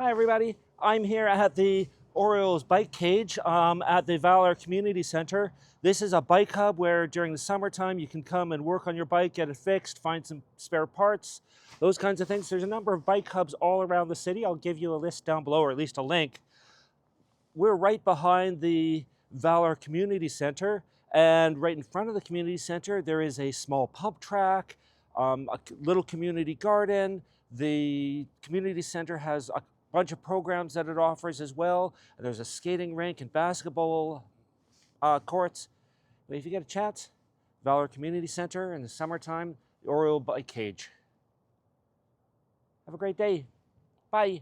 Hi everybody, I'm here at the Orioles bike cage at the Valour Community Center. This is a bike hub where during the summertime you can come and work on your bike, get it fixed, find some spare parts, those kinds of things. There's a number of bike hubs all around the city. I'll give you a list down below, or at least a link. We're right behind the Valour Community Center, and right in front of the community center there is a small pump track, a little community garden. The community center has a bunch of programs that it offers as well. There's a skating rink and basketball courts. But if you get a chance, Valour Community Center in the summertime, the Oriole Bike Cage. Have a great day. Bye.